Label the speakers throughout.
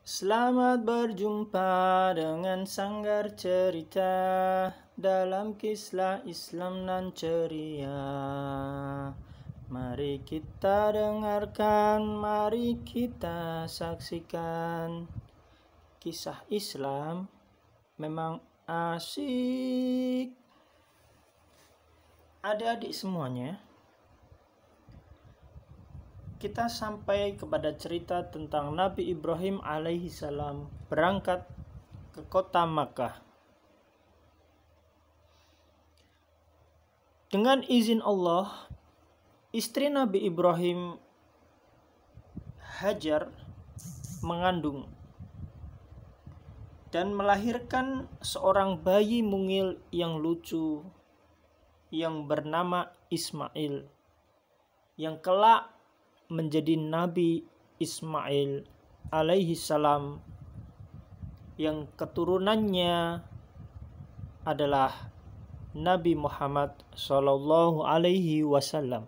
Speaker 1: Selamat berjumpa dengan Sanggar Cerita dalam kisah Islam nan ceria. Mari kita dengarkan, mari kita saksikan. Kisah Islam memang asik. Adik-adik semuanya, kita sampai kepada cerita tentang Nabi Ibrahim alaihissalam berangkat ke kota Makkah. Dengan izin Allah, istri Nabi Ibrahim, Hajar, mengandung dan melahirkan seorang bayi mungil yang lucu yang bernama Ismail, yang kelak menjadi Nabi Ismail alaihissalam, yang keturunannya adalah Nabi Muhammad sallallahu alaihi wasallam.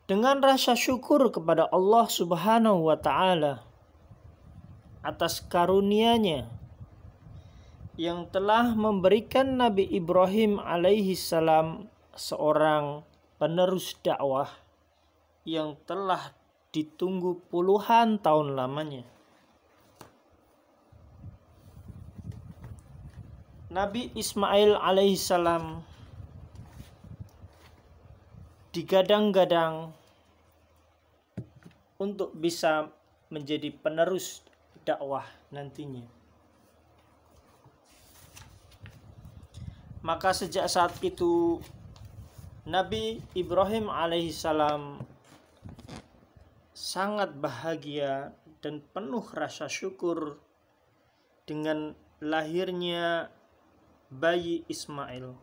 Speaker 1: Dengan rasa syukur kepada Allah Subhanahu wa taala atas karunia-Nya yang telah memberikan Nabi Ibrahim alaihissalam seorang penerus dakwah yang telah ditunggu puluhan tahun lamanya. Nabi Ismail alaihissalam digadang-gadang untuk bisa menjadi penerus dakwah nantinya. Maka sejak saat itu Nabi Ibrahim alaihissalam sangat bahagia dan penuh rasa syukur dengan lahirnya bayi Ismail.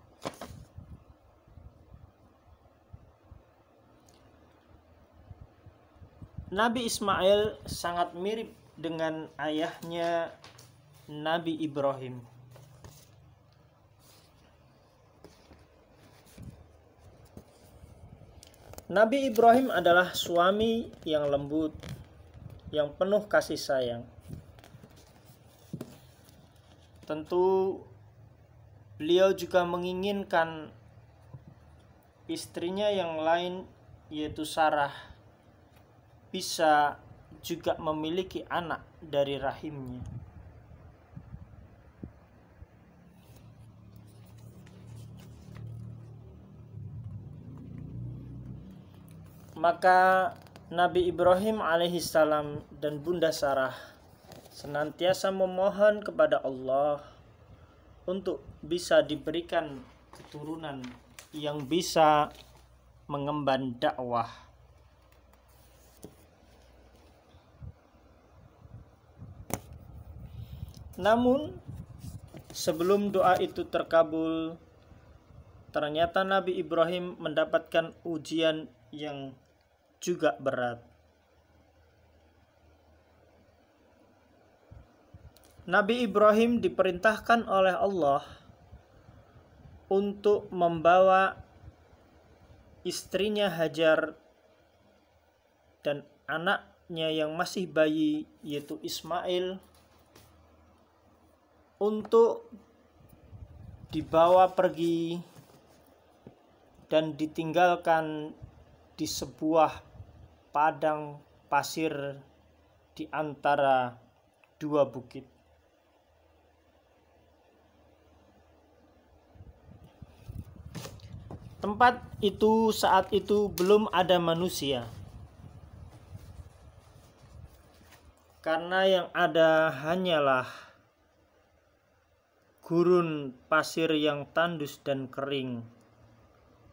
Speaker 1: Nabi Ismail sangat mirip dengan ayahnya Nabi Ibrahim. Nabi Ibrahim adalah suami yang lembut, yang penuh kasih sayang. Tentu beliau juga menginginkan istrinya yang lain, yaitu Sarah, bisa juga memiliki anak dari rahimnya. Maka Nabi Ibrahim alaihissalam dan Bunda Sarah senantiasa memohon kepada Allah untuk bisa diberikan keturunan yang bisa mengemban dakwah. Namun sebelum doa itu terkabul, ternyata Nabi Ibrahim mendapatkan ujian yang juga berat. Nabi Ibrahim diperintahkan oleh Allah untuk membawa istrinya Hajar dan anaknya yang masih bayi, yaitu Ismail, untuk dibawa pergi dan ditinggalkan di sebuah padang pasir di antara dua bukit. Tempat itu saat itu belum ada manusia, karena yang ada hanyalah gurun pasir yang tandus dan kering.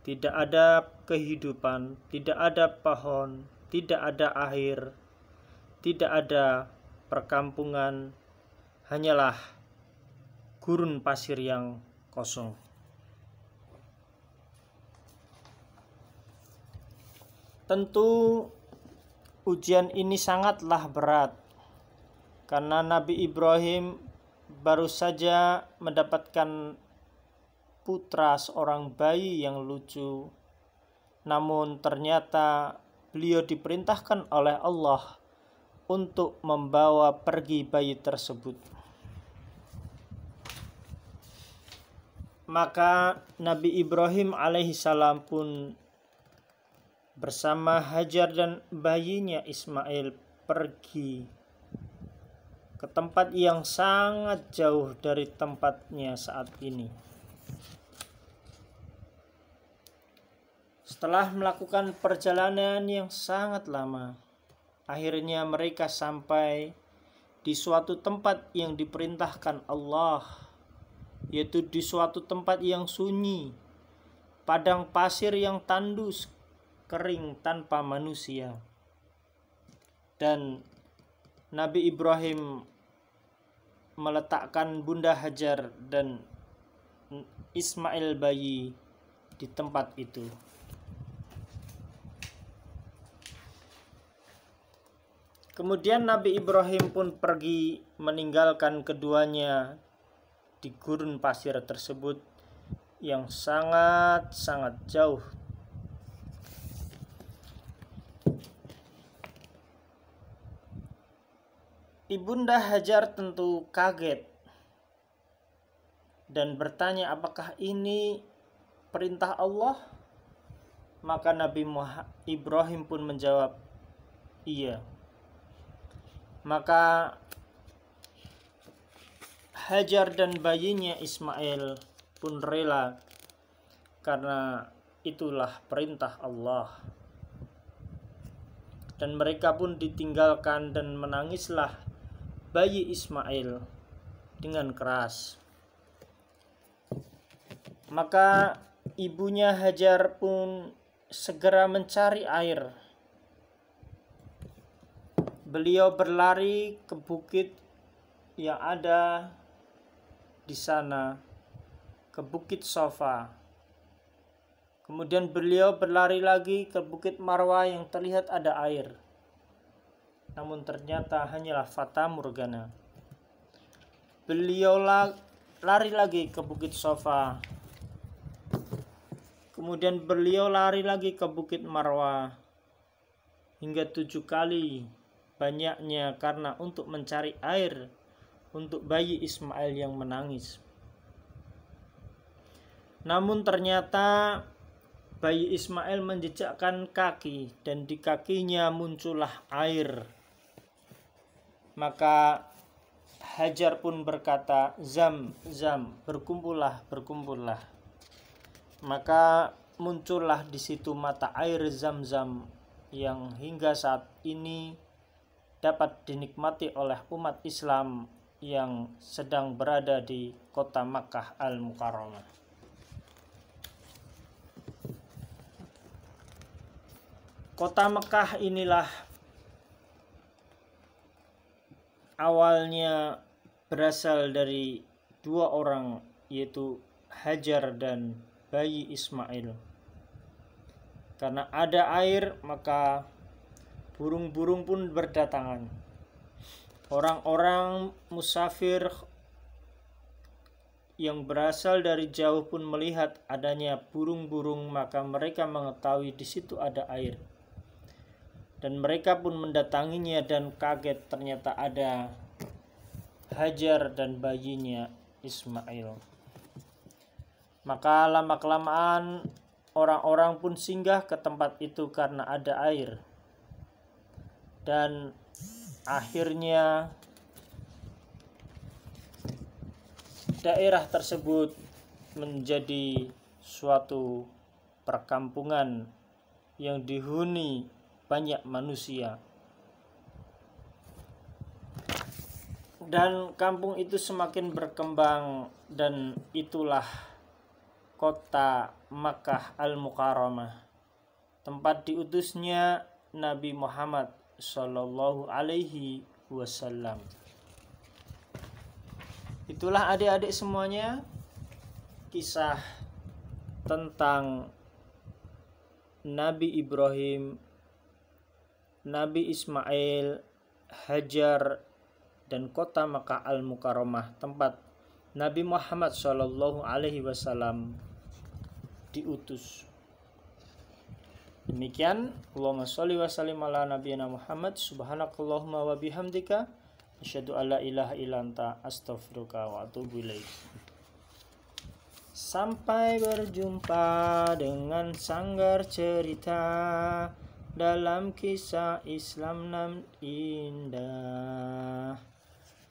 Speaker 1: Tidak ada kehidupan, tidak ada pohon, tidak ada air, tidak ada perkampungan, hanyalah gurun pasir yang kosong. Tentu ujian ini sangatlah berat, karena Nabi Ibrahim baru saja mendapatkan putra seorang bayi yang lucu, namun ternyata beliau diperintahkan oleh Allah untuk membawa pergi bayi tersebut. Maka Nabi Ibrahim alaihissalam pun bersama Hajar dan bayinya Ismail pergi ke tempat yang sangat jauh dari tempatnya saat ini. Setelah melakukan perjalanan yang sangat lama, akhirnya mereka sampai di suatu tempat yang diperintahkan Allah, yaitu di suatu tempat yang sunyi, padang pasir yang tandus, kering tanpa manusia. Dan Nabi Ibrahim meletakkan Bunda Hajar dan Ismail bayi di tempat itu. Kemudian Nabi Ibrahim pun pergi meninggalkan keduanya di gurun pasir tersebut yang sangat-sangat jauh. Ibunda Hajar tentu kaget dan bertanya, apakah ini perintah Allah? Maka Nabi Ibrahim pun menjawab, iya. Maka Hajar dan bayinya Ismail pun rela karena itulah perintah Allah. Dan mereka pun ditinggalkan dan menangislah bayi Ismail dengan keras. Maka ibunya Hajar pun segera mencari air. Beliau berlari ke bukit yang ada di sana, ke Bukit Sofa. Kemudian beliau berlari lagi ke Bukit Marwah yang terlihat ada air. Namun ternyata hanyalah fata morgana. Beliau lari lagi ke Bukit Sofa. Kemudian beliau lari lagi ke Bukit Marwah. Hingga 7 kali banyaknya karena untuk mencari air untuk bayi Ismail yang menangis. Namun ternyata bayi Ismail menjejakkan kaki dan di kakinya muncullah air. Maka Hajar pun berkata, "Zam, zam, berkumpullah, berkumpullah." Maka muncullah di situ mata air Zam-Zam yang hingga saat ini dapat dinikmati oleh umat Islam yang sedang berada di kota Makkah Al-Mukarramah. Kota Mekah inilah awalnya berasal dari 2 orang, yaitu Hajar dan bayi Ismail. Karena ada air, maka burung-burung pun berdatangan. Orang-orang musafir yang berasal dari jauh pun melihat adanya burung-burung, maka mereka mengetahui di situ ada air. Dan mereka pun mendatanginya dan kaget ternyata ada Hajar dan bayinya Ismail. Maka lama-kelamaan orang-orang pun singgah ke tempat itu karena ada air. Dan akhirnya daerah tersebut menjadi suatu perkampungan yang dihuni banyak manusia. Dan kampung itu semakin berkembang dan itulah kota Makkah Al-Mukarramah, tempat diutusnya Nabi Muhammad Sallallahu Alaihi Wasallam. Itulah adik-adik semuanya kisah tentang Nabi Ibrahim, Nabi Ismail, Hajar, dan kota Makkah Al-Mukarramah, tempat Nabi Muhammad Sallallahu Alaihi Wasallam diutus. Demikian, Allahumma sholli wa sallim ala nabiyyina Muhammad, subhanakallahumma wa bihamdika, asyhadu alla ilaha illa anta, astaghfiruka wa atubu ilaik. Sampai berjumpa dengan sanggar cerita dalam kisah Islam nan indah.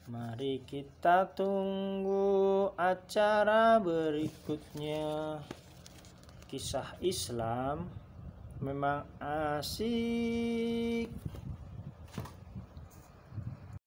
Speaker 1: Mari kita tunggu acara berikutnya. Kisah Islam memang asik.